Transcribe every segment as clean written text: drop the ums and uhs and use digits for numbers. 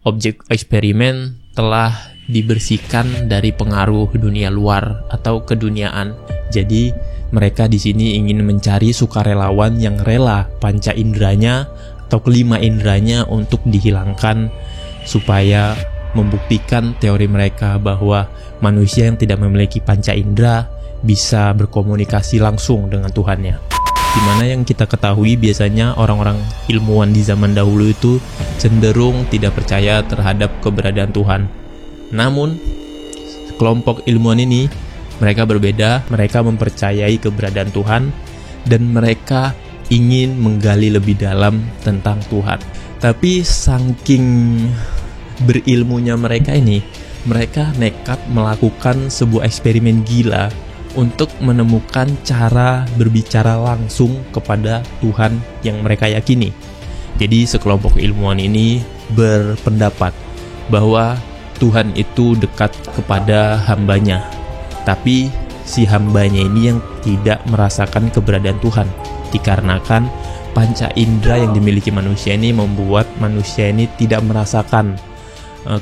Objek eksperimen telah dibersihkan dari pengaruh dunia luar atau keduniaan. Jadi mereka di sini ingin mencari sukarelawan yang rela panca inderanya atau kelima inderanya untuk dihilangkan, supaya membuktikan teori mereka bahwa manusia yang tidak memiliki panca indera bisa berkomunikasi langsung dengan Tuhannya. Dimana yang kita ketahui biasanya orang-orang ilmuwan di zaman dahulu itu cenderung tidak percaya terhadap keberadaan Tuhan. Namun kelompok ilmuwan ini mereka berbeda, mereka mempercayai keberadaan Tuhan dan mereka ingin menggali lebih dalam tentang Tuhan. Tapi saking berilmunya mereka ini, mereka nekat melakukan sebuah eksperimen gila untuk menemukan cara berbicara langsung kepada Tuhan yang mereka yakini. Jadi sekelompok ilmuwan ini berpendapat bahwa Tuhan itu dekat kepada hambanya, tapi si hambanya ini yang tidak merasakan keberadaan Tuhan, dikarenakan panca indera yang dimiliki manusia ini membuat manusia ini tidak merasakan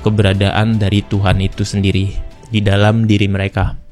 keberadaan dari Tuhan itu sendiri di dalam diri mereka.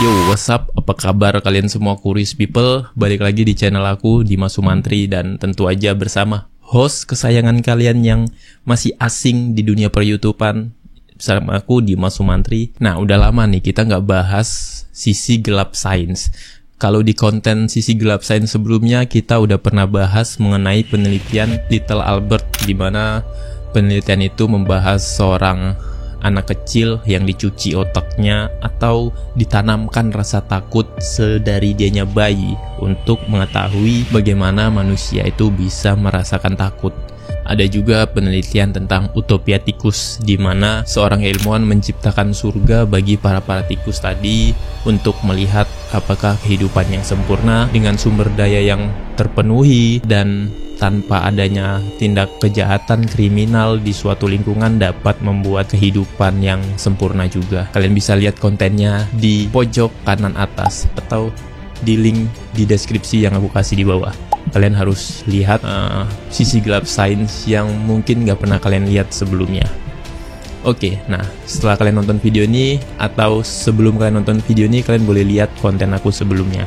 Yo, what's up? Apa kabar kalian semua curious people? Balik lagi di channel aku, Dimas Sumantri, dan tentu aja bersama host kesayangan kalian yang masih asing di dunia per-YouTubean, bersama aku, Dimas Sumantri. Nah, udah lama nih kita nggak bahas sisi gelap sains. Kalau di konten sisi gelap sains sebelumnya, kita udah pernah bahas mengenai penelitian Little Albert, di mana penelitian itu membahas seorang anak kecil yang dicuci otaknya atau ditanamkan rasa takut sedari dianya bayi untuk mengetahui bagaimana manusia itu bisa merasakan takut. Ada juga penelitian tentang utopia tikus, di mana seorang ilmuwan menciptakan surga bagi para tikus tadi untuk melihat apakah kehidupan yang sempurna dengan sumber daya yang terpenuhi dan tanpa adanya tindak kejahatan kriminal di suatu lingkungan dapat membuat kehidupan yang sempurna juga. Kalian bisa lihat kontennya di pojok kanan atas atau di link di deskripsi yang aku kasih di bawah. Kalian harus lihat sisi gelap sains yang mungkin gak pernah kalian lihat sebelumnya. Oke, nah setelah kalian nonton video ini atau sebelum kalian nonton video ini, kalian boleh lihat konten aku sebelumnya.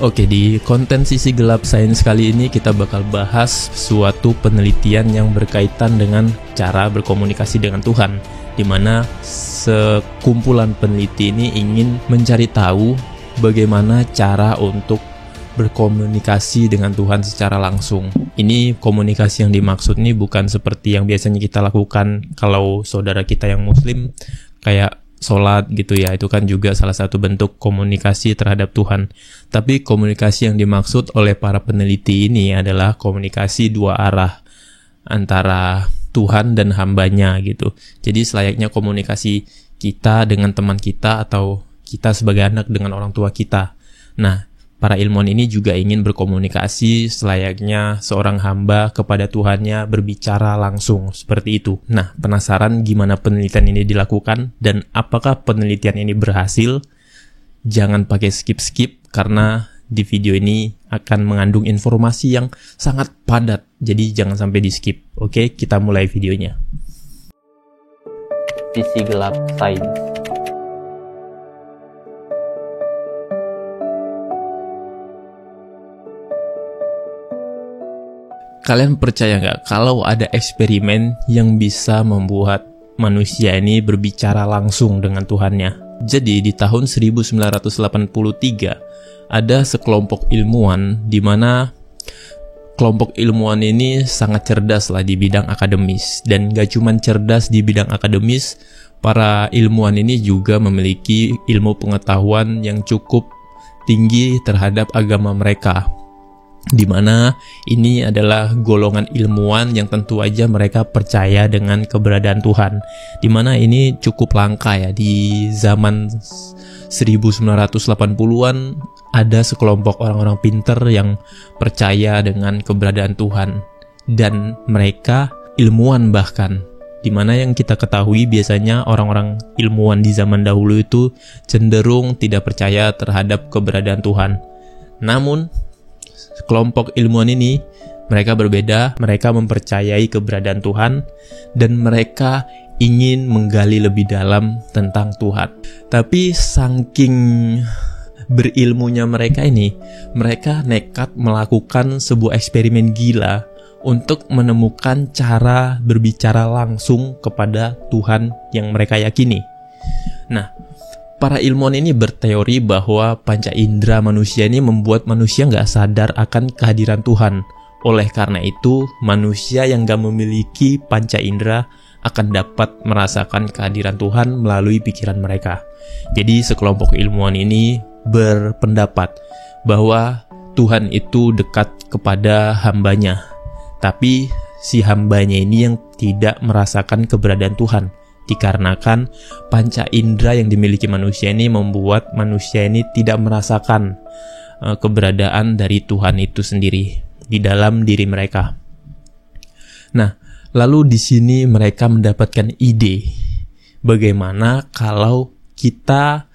Oke, di konten sisi gelap sains kali ini kita bakal bahas suatu penelitian yang berkaitan dengan cara berkomunikasi dengan Tuhan, di mana sekumpulan peneliti ini ingin mencari tahu bagaimana cara untuk berkomunikasi dengan Tuhan secara langsung. Ini komunikasi yang dimaksud nih bukan seperti yang biasanya kita lakukan kalau saudara kita yang muslim kayak sholat gitu ya, itu kan juga salah satu bentuk komunikasi terhadap Tuhan. Tapi komunikasi yang dimaksud oleh para peneliti ini adalah komunikasi dua arah antara Tuhan dan hambanya gitu. Jadi selayaknya komunikasi kita dengan teman kita atau kita sebagai anak dengan orang tua kita. Nah, para ilmuwan ini juga ingin berkomunikasi selayaknya seorang hamba kepada Tuhannya, berbicara langsung seperti itu. Nah, penasaran gimana penelitian ini dilakukan dan apakah penelitian ini berhasil? Jangan pakai skip-skip karena di video ini akan mengandung informasi yang sangat padat. Jadi jangan sampai di skip. Oke, kita mulai videonya. Sisi gelap sains. Kalian percaya nggak kalau ada eksperimen yang bisa membuat manusia ini berbicara langsung dengan Tuhannya? Jadi di tahun 1983 ada sekelompok ilmuwan di mana kelompok ilmuwan ini sangat cerdas lah di bidang akademis, dan gak cuma cerdas di bidang akademis, para ilmuwan ini juga memiliki ilmu pengetahuan yang cukup tinggi terhadap agama mereka. Di mana ini adalah golongan ilmuwan yang tentu aja mereka percaya dengan keberadaan Tuhan. Di mana ini cukup langka ya, di zaman 1980-an ada sekelompok orang-orang pinter yang percaya dengan keberadaan Tuhan, dan mereka ilmuwan bahkan. Di mana yang kita ketahui biasanya orang-orang ilmuwan di zaman dahulu itu cenderung tidak percaya terhadap keberadaan Tuhan. Namun kelompok ilmuwan ini Mereka berbeda, mereka mempercayai keberadaan Tuhan, dan mereka ingin menggali lebih dalam tentang Tuhan. Tapi saking berilmunya mereka ini, mereka nekat melakukan sebuah eksperimen gila untuk menemukan cara berbicara langsung kepada Tuhan yang mereka yakini. Nah, para ilmuwan ini berteori bahwa panca indera manusia ini membuat manusia nggak sadar akan kehadiran Tuhan. Oleh karena itu, manusia yang nggak memiliki panca indera akan dapat merasakan kehadiran Tuhan melalui pikiran mereka. Jadi sekelompok ilmuwan ini berpendapat bahwa Tuhan itu dekat kepada hambanya, tapi si hambanya ini yang tidak merasakan keberadaan Tuhan, dikarenakan panca indera yang dimiliki manusia ini membuat manusia ini tidak merasakan keberadaan dari Tuhan itu sendiri di dalam diri mereka. Nah, lalu di sini mereka mendapatkan ide bagaimana kalau kita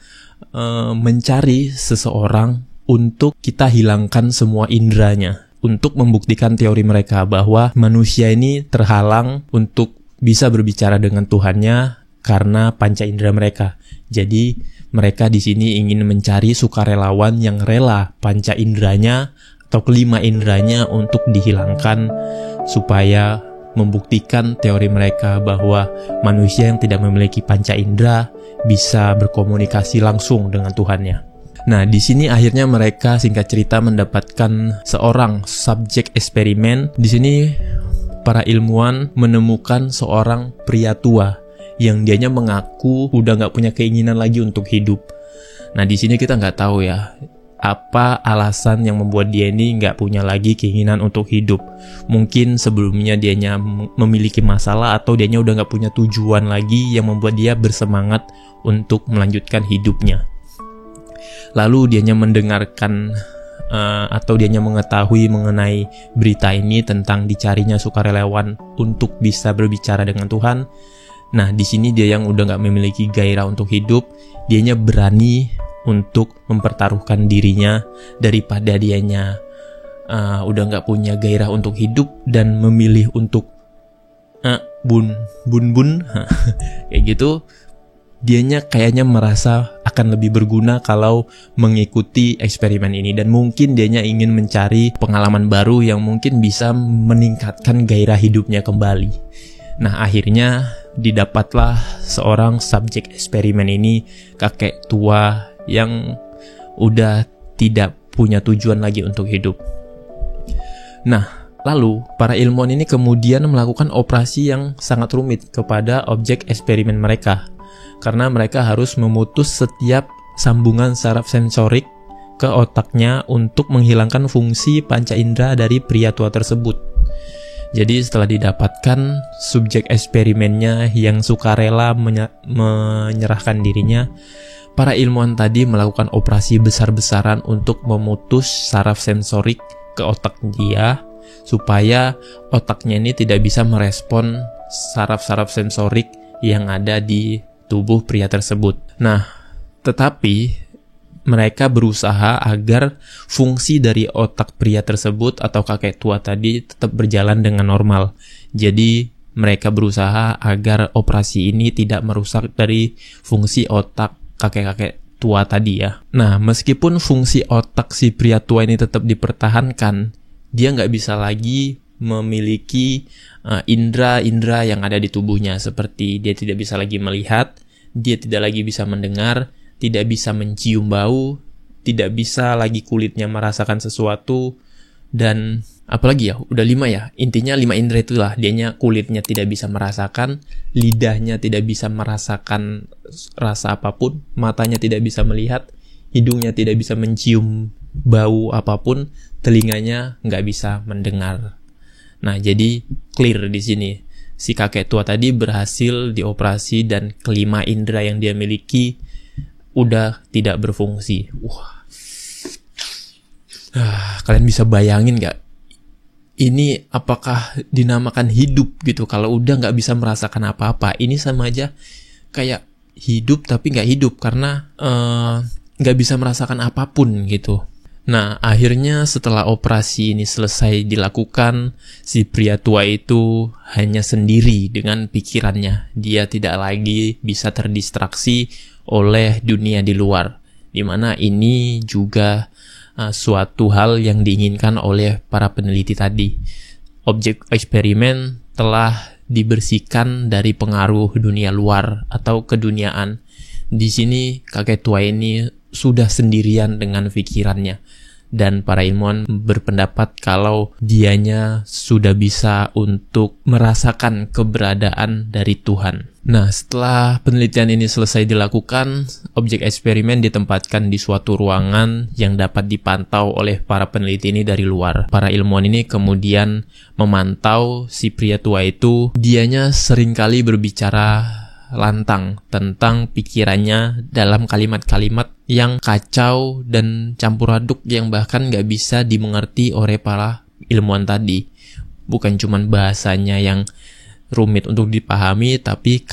mencari seseorang untuk kita hilangkan semua inderanya, untuk membuktikan teori mereka bahwa manusia ini terhalang untuk bisa berbicara dengan Tuhannya karena panca indera mereka. Jadi mereka di sini ingin mencari sukarelawan yang rela panca inderanya atau kelima inderanya untuk dihilangkan, supaya membuktikan teori mereka bahwa manusia yang tidak memiliki panca indera bisa berkomunikasi langsung dengan Tuhannya. Nah, di sini akhirnya mereka singkat cerita mendapatkan seorang subjek eksperimen. Di sini para ilmuwan menemukan seorang pria tua yang dianya mengaku udah nggak punya keinginan lagi untuk hidup. Nah, di sini kita nggak tahu ya, apa alasan yang membuat dia ini nggak punya lagi keinginan untuk hidup. Mungkin sebelumnya dianya memiliki masalah, atau dianya udah nggak punya tujuan lagi yang membuat dia bersemangat untuk melanjutkan hidupnya. Lalu dianya mendengarkan atau dianya mengetahui mengenai berita ini tentang dicarinya sukarelawan untuk bisa berbicara dengan Tuhan. Nah, di sini dia yang udah nggak memiliki gairah untuk hidup, dianya berani untuk mempertaruhkan dirinya daripada dianya udah nggak punya gairah untuk hidup dan memilih untuk bun kayak gitu. Dianya kayaknya merasa akan lebih berguna kalau mengikuti eksperimen ini, dan mungkin dianya ingin mencari pengalaman baru yang mungkin bisa meningkatkan gairah hidupnya kembali. Nah, akhirnya didapatlah seorang subjek eksperimen ini, kakek tua yang udah tidak punya tujuan lagi untuk hidup. Nah, lalu para ilmuwan ini kemudian melakukan operasi yang sangat rumit kepada objek eksperimen mereka, karena mereka harus memutus setiap sambungan saraf sensorik ke otaknya untuk menghilangkan fungsi panca indera dari pria tua tersebut. Jadi setelah didapatkan subjek eksperimennya yang sukarela menyerahkan dirinya, para ilmuwan tadi melakukan operasi besar-besaran untuk memutus saraf sensorik ke otak dia, supaya otaknya ini tidak bisa merespon saraf-saraf sensorik yang ada di tubuh pria tersebut. Nah, tetapi mereka berusaha agar fungsi dari otak pria tersebut atau kakek tua tadi tetap berjalan dengan normal. Jadi mereka berusaha agar operasi ini tidak merusak dari fungsi otak kakek-kakek tua tadi ya. Nah, meskipun fungsi otak si pria tua ini tetap dipertahankan, dia nggak bisa lagi memiliki indera-indera yang ada di tubuhnya, seperti dia tidak bisa lagi melihat, dia tidak lagi bisa mendengar, tidak bisa mencium bau, tidak bisa lagi kulitnya merasakan sesuatu, dan apalagi ya, udah 5 ya, intinya 5 indera itulah. Dianya kulitnya tidak bisa merasakan, lidahnya tidak bisa merasakan rasa apapun, matanya tidak bisa melihat, hidungnya tidak bisa mencium bau apapun, telinganya nggak bisa mendengar. Nah, jadi clear di sini. Si kakek tua tadi berhasil dioperasi dan kelima indera yang dia miliki udah tidak berfungsi. Kalian bisa bayangin nggak? Ini apakah dinamakan hidup gitu? Kalau udah nggak bisa merasakan apa-apa, ini sama aja kayak hidup tapi nggak hidup, karena nggak bisa merasakan apapun gitu. Nah, akhirnya setelah operasi ini selesai dilakukan, si pria tua itu hanya sendiri dengan pikirannya. Dia tidak lagi bisa terdistraksi oleh dunia di luar. Dimana ini juga suatu hal yang diinginkan oleh para peneliti tadi. Objek eksperimen telah dibersihkan dari pengaruh dunia luar atau keduniaan. Di sini kakek tua ini sudah sendirian dengan pikirannya, dan para ilmuwan berpendapat kalau dianya sudah bisa untuk merasakan keberadaan dari Tuhan. Nah, setelah penelitian ini selesai dilakukan, objek eksperimen ditempatkan di suatu ruangan yang dapat dipantau oleh para peneliti ini dari luar. Para ilmuwan ini kemudian memantau si pria tua itu, dianya seringkali berbicara lantang tentang pikirannya dalam kalimat-kalimat yang kacau dan campur aduk yang bahkan gak bisa dimengerti oleh para ilmuwan tadi. Bukan cuman bahasanya yang rumit untuk dipahami, tapi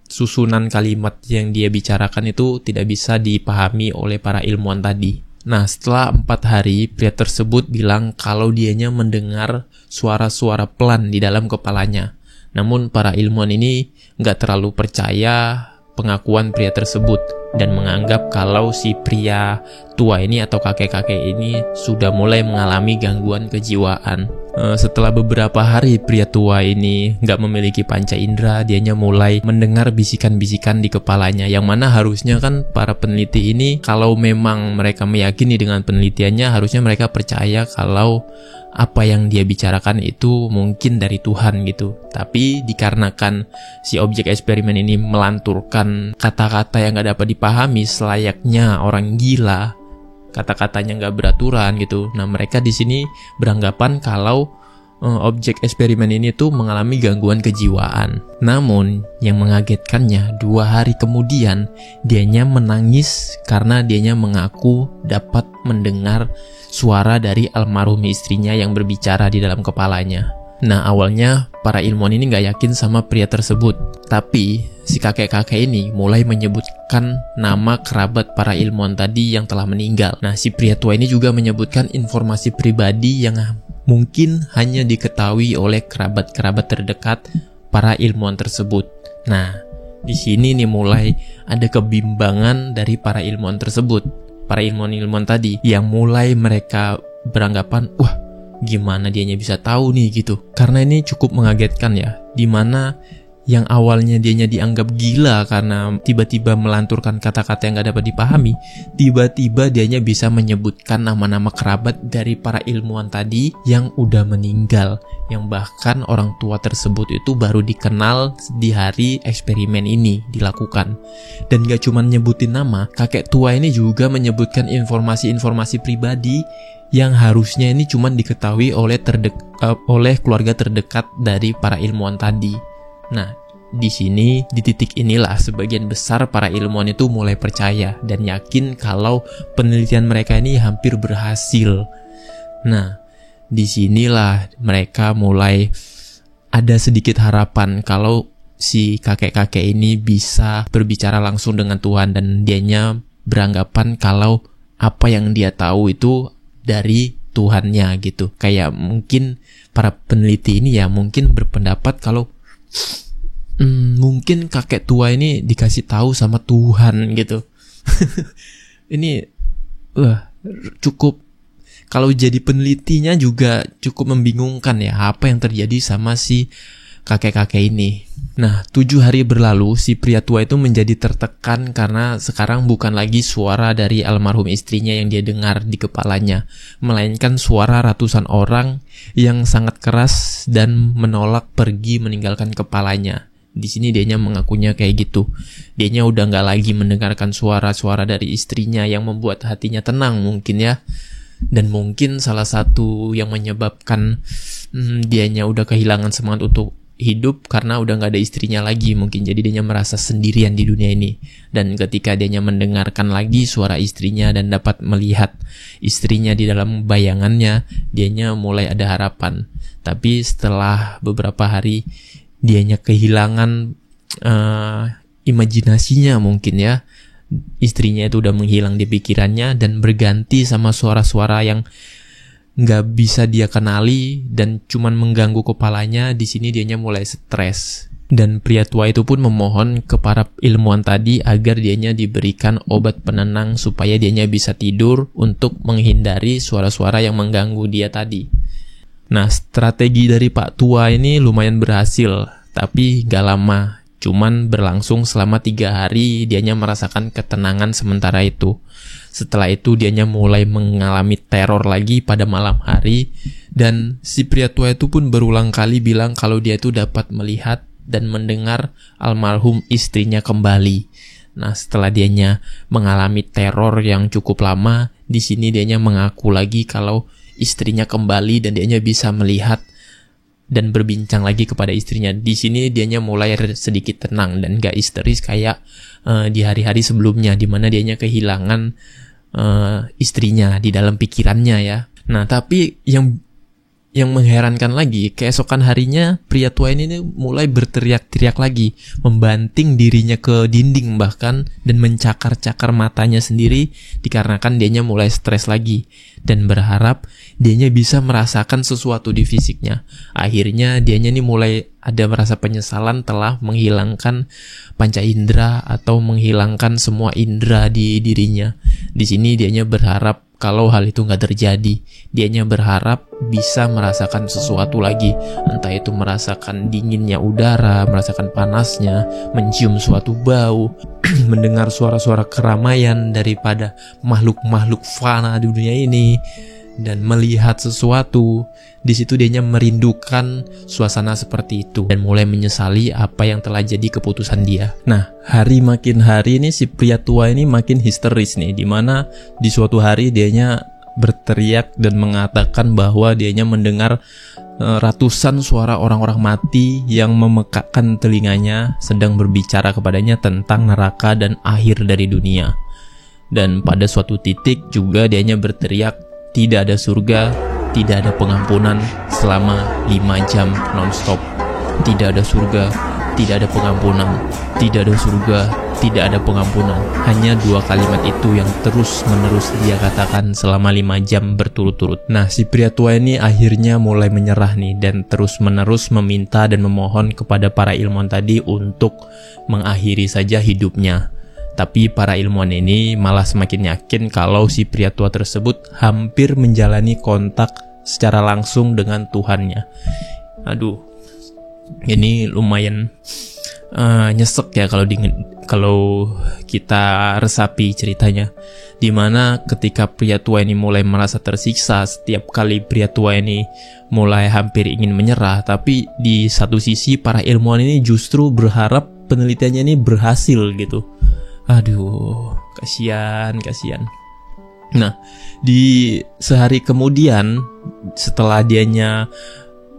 susunan kalimat yang dia bicarakan itu tidak bisa dipahami oleh para ilmuwan tadi. Nah, setelah 4 hari, pria tersebut bilang kalau dianya mendengar suara-suara pelan di dalam kepalanya. Namun para ilmuwan ini nggak terlalu percaya pengakuan pria tersebut dan menganggap kalau si pria tua ini atau kakek-kakek ini sudah mulai mengalami gangguan kejiwaan. Setelah beberapa hari pria tua ini nggak memiliki panca indera, dianya mulai mendengar bisikan-bisikan di kepalanya, yang mana harusnya kan para peneliti ini kalau memang mereka meyakini dengan penelitiannya, harusnya mereka percaya kalau apa yang dia bicarakan itu mungkin dari Tuhan gitu. Tapi dikarenakan si objek eksperimen ini melanturkan kata-kata yang gak dapat dipahami selayaknya orang gila, kata-katanya gak beraturan gitu. Nah, mereka di sini beranggapan kalau objek eksperimen ini tuh mengalami gangguan kejiwaan. Namun yang mengagetkannya, 2 hari kemudian dianya menangis karena dianya mengaku dapat mendengar suara dari almarhum istrinya yang berbicara di dalam kepalanya. Nah, awalnya para ilmuwan ini gak yakin sama pria tersebut, tapi si kakek-kakek ini mulai menyebutkan nama kerabat para ilmuwan tadi yang telah meninggal. Nah, si pria tua ini juga menyebutkan informasi pribadi yang mungkin hanya diketahui oleh kerabat-kerabat terdekat para ilmuwan tersebut. Nah, di sini nih mulai ada kebimbangan dari para ilmuwan tersebut. Para ilmuwan-ilmuwan tadi yang mulai mereka beranggapan, wah, gimana dianya bisa tahu nih gitu. Karena ini cukup mengagetkan ya, dimana yang awalnya dianya dianggap gila karena tiba-tiba melanturkan kata-kata yang gak dapat dipahami, tiba-tiba dianya bisa menyebutkan nama-nama kerabat dari para ilmuwan tadi yang udah meninggal, yang bahkan orang tua tersebut itu baru dikenal di hari eksperimen ini dilakukan. Dan gak cuma nyebutin nama, kakek tua ini juga menyebutkan informasi-informasi pribadi yang harusnya ini cuma diketahui oleh keluarga terdekat dari para ilmuwan tadi. Nah, di sini, di titik inilah sebagian besar para ilmuwan itu mulai percaya dan yakin kalau penelitian mereka ini hampir berhasil. Nah, disinilah mereka mulai ada sedikit harapan kalau si kakek-kakek ini bisa berbicara langsung dengan Tuhan, dan dianya beranggapan kalau apa yang dia tahu itu dari Tuhannya gitu. Kayak mungkin para peneliti ini ya mungkin berpendapat kalau mungkin kakek tua ini dikasih tahu sama Tuhan gitu. Ini cukup, kalau jadi penelitinya juga cukup membingungkan ya, apa yang terjadi sama si kakek-kakek ini. Nah, 7 hari berlalu, si pria tua itu menjadi tertekan karena sekarang bukan lagi suara dari almarhum istrinya yang dia dengar di kepalanya, melainkan suara ratusan orang yang sangat keras dan menolak pergi meninggalkan kepalanya. Di sini dianya mengakunya kayak gitu. Dianya udah gak lagi mendengarkan suara-suara dari istrinya yang membuat hatinya tenang mungkin ya. Dan mungkin salah satu yang menyebabkan dianya udah kehilangan semangat untuk hidup karena udah gak ada istrinya lagi mungkin. Jadi dianya merasa sendirian di dunia ini. Dan ketika dianya mendengarkan lagi suara istrinya dan dapat melihat istrinya di dalam bayangannya, dianya mulai ada harapan. Tapi setelah beberapa hari dianya kehilangan imajinasinya mungkin ya, istrinya itu udah menghilang di pikirannya dan berganti sama suara-suara yang nggak bisa dia kenali dan cuman mengganggu kepalanya. Di sini dianya mulai stres. Dan pria tua itu pun memohon ke para ilmuwan tadi agar dianya diberikan obat penenang supaya dianya bisa tidur untuk menghindari suara-suara yang mengganggu dia tadi. Nah, strategi dari Pak Tua ini lumayan berhasil, tapi gak lama. Cuman berlangsung selama 3 hari, dianya merasakan ketenangan sementara itu. Setelah itu dianya mulai mengalami teror lagi pada malam hari, dan si pria tua itu pun berulang kali bilang kalau dia itu dapat melihat dan mendengar almarhum istrinya kembali. Nah, setelah dianya mengalami teror yang cukup lama, di sini dianya mengaku lagi kalau istrinya kembali dan dianya bisa melihat dan berbincang lagi kepada istrinya. Di sini dianya mulai sedikit tenang dan gak histeris kayak di hari-hari sebelumnya, di mana dianya kehilangan istrinya di dalam pikirannya ya. Nah, tapi yang mengherankan lagi, keesokan harinya pria tua ini mulai berteriak-teriak lagi, membanting dirinya ke dinding bahkan, dan mencakar-cakar matanya sendiri dikarenakan dianya mulai stres lagi dan berharap dianya bisa merasakan sesuatu di fisiknya. Akhirnya dianya mulai ada merasa penyesalan telah menghilangkan panca indera atau menghilangkan semua indera di dirinya. Di sini dianya berharap kalau hal itu nggak terjadi. Dianya berharap bisa merasakan sesuatu lagi, entah itu merasakan dinginnya udara, merasakan panasnya, mencium suatu bau, mendengar suara-suara keramaian daripada makhluk-makhluk fana di dunia ini, dan melihat sesuatu. Di situ dianya merindukan suasana seperti itu dan mulai menyesali apa yang telah jadi keputusan dia. Nah, hari makin hari ini si pria tua ini makin histeris nih, dimana di suatu hari dianya berteriak dan mengatakan bahwa dianya mendengar ratusan suara orang-orang mati yang memekakkan telinganya sedang berbicara kepadanya tentang neraka dan akhir dari dunia. Dan pada suatu titik juga dianya berteriak, tidak ada surga, tidak ada pengampunan selama 5 jam non-stop. Tidak ada surga, tidak ada pengampunan. Tidak ada surga, tidak ada pengampunan. Hanya 2 kalimat itu yang terus-menerus dia katakan selama 5 jam berturut-turut. Nah, si pria tua ini akhirnya mulai menyerah nih dan terus-menerus meminta dan memohon kepada para ilmuwan tadi untuk mengakhiri saja hidupnya. Tapi para ilmuwan ini malah semakin yakin kalau si pria tua tersebut hampir menjalani kontak secara langsung dengan Tuhannya. Aduh, ini lumayan nyesek ya kalau kita resapi ceritanya. Dimana ketika pria tua ini mulai merasa tersiksa setiap kali pria tua ini mulai hampir ingin menyerah, tapi di satu sisi para ilmuwan ini justru berharap penelitiannya ini berhasil gitu. Aduh, kasihan. Nah, di sehari kemudian setelah dianya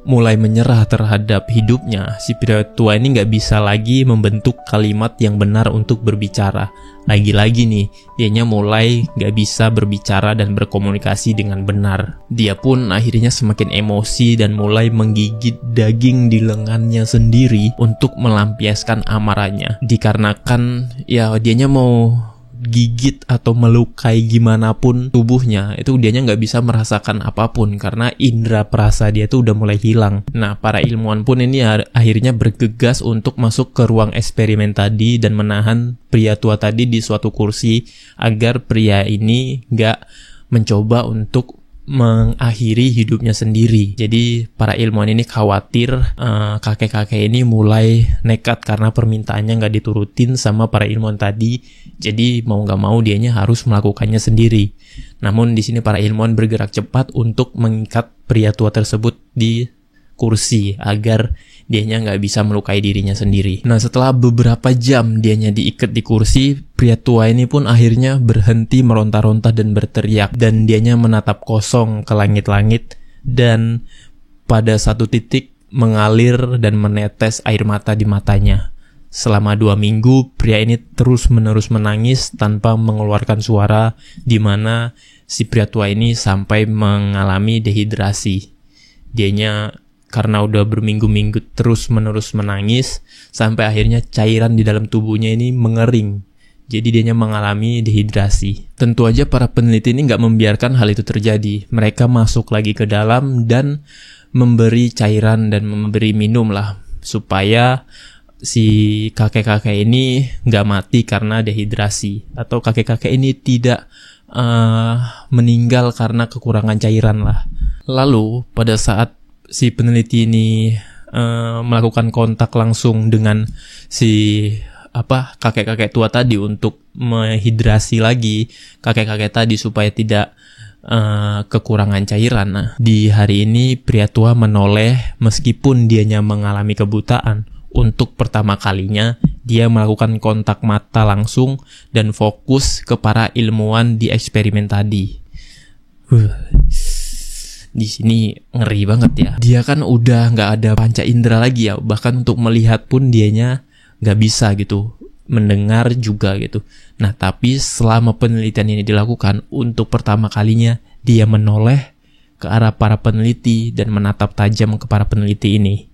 mulai menyerah terhadap hidupnya, si pria tua ini gak bisa lagi membentuk kalimat yang benar untuk berbicara. Lagi-lagi nih, dianya mulai gak bisa berbicara dan berkomunikasi dengan benar. Dia pun akhirnya semakin emosi dan mulai menggigit daging di lengannya sendiri untuk melampiaskan amarahnya. Dikarenakan ya dianya mau gigit atau melukai gimana pun tubuhnya, itu dianya nggak bisa merasakan apapun karena indera perasa dia tuh udah mulai hilang. Nah, para ilmuwan pun ini akhirnya bergegas untuk masuk ke ruang eksperimen tadi dan menahan pria tua tadi di suatu kursi agar pria ini nggak mencoba untuk mengakhiri hidupnya sendiri. Jadi para ilmuwan ini khawatir kakek-kakek ini mulai nekat karena permintaannya nggak diturutin sama para ilmuwan tadi. Jadi mau nggak mau dianya harus melakukannya sendiri. Namun di sini para ilmuwan bergerak cepat untuk mengikat pria tua tersebut di kursi agar dianya nggak bisa melukai dirinya sendiri. Nah, setelah beberapa jam dianya diikat di kursi, pria tua ini pun akhirnya berhenti meronta-ronta dan berteriak, dan dianya menatap kosong ke langit-langit dan pada satu titik mengalir dan menetes air mata di matanya. Selama 2 minggu, pria ini terus-menerus menangis tanpa mengeluarkan suara, di mana si pria tua ini sampai mengalami dehidrasi. Dianya karena udah berminggu-minggu terus-menerus menangis, sampai akhirnya cairan di dalam tubuhnya ini mengering. Jadi dianya mengalami dehidrasi. Tentu aja para peneliti ini nggak membiarkan hal itu terjadi. Mereka masuk lagi ke dalam dan memberi cairan dan memberi minum lah, supaya si kakek-kakek ini nggak mati karena dehidrasi, atau kakek-kakek ini tidak meninggal karena kekurangan cairan lah. Lalu pada saat si peneliti ini melakukan kontak langsung dengan si kakek-kakek tua tadi untuk menghidrasi lagi kakek-kakek tadi supaya tidak kekurangan cairan. Nah, di hari ini pria tua menoleh meskipun dianya mengalami kebutaan. Untuk pertama kalinya dia melakukan kontak mata langsung dan fokus ke para ilmuwan di eksperimen tadi. Di sini ngeri banget ya. Dia kan udah nggak ada panca indera lagi ya, bahkan untuk melihat pun dianya nggak bisa gitu, mendengar juga gitu. Nah, tapi selama penelitian ini dilakukan, untuk pertama kalinya dia menoleh ke arah para peneliti dan menatap tajam ke para peneliti ini.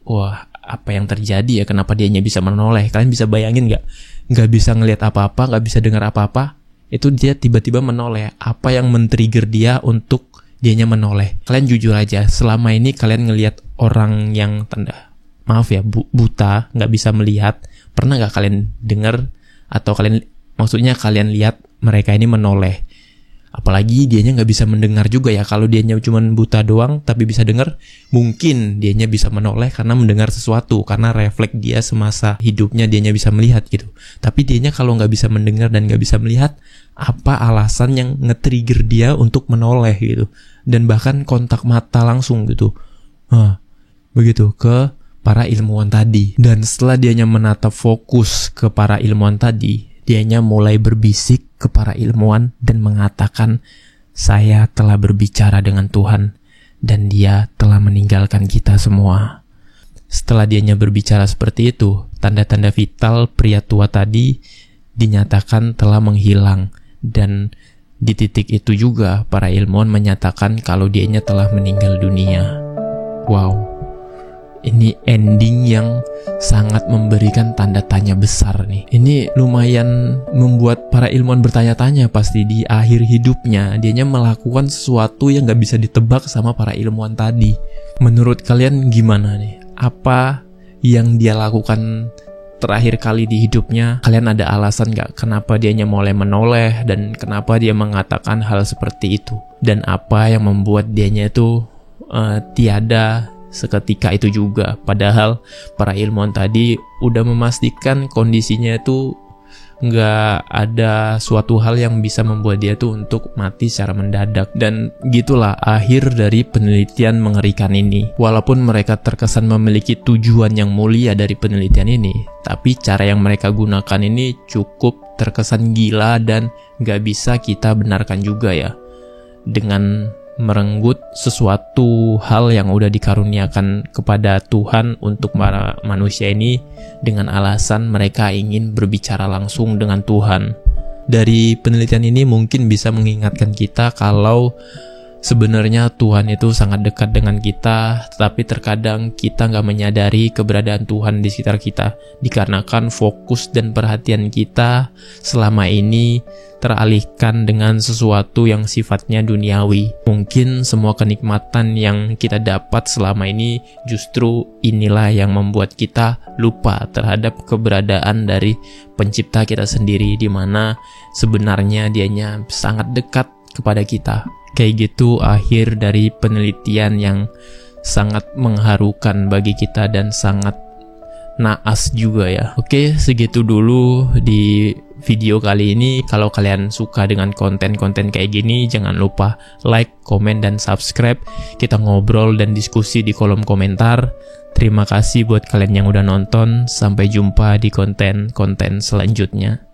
Wah, apa yang terjadi ya? Kenapa dianya bisa menoleh? Kalian bisa bayangin nggak? Nggak bisa ngelihat apa-apa, nggak bisa dengar apa-apa. Itu dia tiba-tiba menoleh. Apa yang men-trigger dia untuk dianya menoleh? Kalian jujur aja, selama ini kalian ngelihat orang yang buta, nggak bisa melihat, pernah nggak kalian dengar atau maksudnya kalian lihat mereka ini menoleh? Apalagi dianya nggak bisa mendengar juga ya. Kalau dianya cuma buta doang tapi bisa dengar, mungkin dianya bisa menoleh karena mendengar sesuatu, karena refleks dia semasa hidupnya dianya bisa melihat gitu. Tapi dianya kalau nggak bisa mendengar dan nggak bisa melihat, apa alasan yang nge-trigger dia untuk menoleh gitu, dan bahkan kontak mata langsung gitu. Begitu ke para ilmuwan tadi. Dan setelah dianya menatap fokus ke para ilmuwan tadi, dianya mulai berbisik ke para ilmuwan dan mengatakan, "Saya telah berbicara dengan Tuhan dan Dia telah meninggalkan kita semua." Setelah dianya berbicara seperti itu, tanda-tanda vital pria tua tadi dinyatakan telah menghilang, dan di titik itu juga para ilmuwan menyatakan kalau dianya telah meninggal dunia. Wow. Ini ending yang sangat memberikan tanda tanya besar nih. Ini lumayan membuat para ilmuwan bertanya-tanya pasti di akhir hidupnya. Dianya melakukan sesuatu yang gak bisa ditebak sama para ilmuwan tadi. Menurut kalian gimana nih? Apa yang dia lakukan terakhir kali di hidupnya? Kalian ada alasan gak kenapa dianya mulai menoleh dan kenapa dia mengatakan hal seperti itu? Dan apa yang membuat dianya itu tiada seketika itu juga, padahal para ilmuwan tadi udah memastikan kondisinya itu nggak ada suatu hal yang bisa membuat dia tuh untuk mati secara mendadak. Dan gitulah akhir dari penelitian mengerikan ini. Walaupun mereka terkesan memiliki tujuan yang mulia dari penelitian ini, tapi cara yang mereka gunakan ini cukup terkesan gila dan nggak bisa kita benarkan juga ya. Dengan merenggut sesuatu hal yang udah dikaruniakan kepada Tuhan untuk para manusia ini dengan alasan mereka ingin berbicara langsung dengan Tuhan. Dari penelitian ini mungkin bisa mengingatkan kita kalau sebenarnya Tuhan itu sangat dekat dengan kita, tetapi terkadang kita nggak menyadari keberadaan Tuhan di sekitar kita, dikarenakan fokus dan perhatian kita selama ini teralihkan dengan sesuatu yang sifatnya duniawi. Mungkin semua kenikmatan yang kita dapat selama ini justru inilah yang membuat kita lupa terhadap keberadaan dari pencipta kita sendiri, di mana sebenarnya dianya sangat dekat kepada kita. Kayak gitu akhir dari penelitian yang sangat mengharukan bagi kita dan sangat naas juga ya. Oke, segitu dulu di video kali ini. Kalau kalian suka dengan konten-konten kayak gini, jangan lupa like, komen, dan subscribe. Kita ngobrol dan diskusi di kolom komentar. Terima kasih buat kalian yang udah nonton. Sampai jumpa di konten-konten selanjutnya.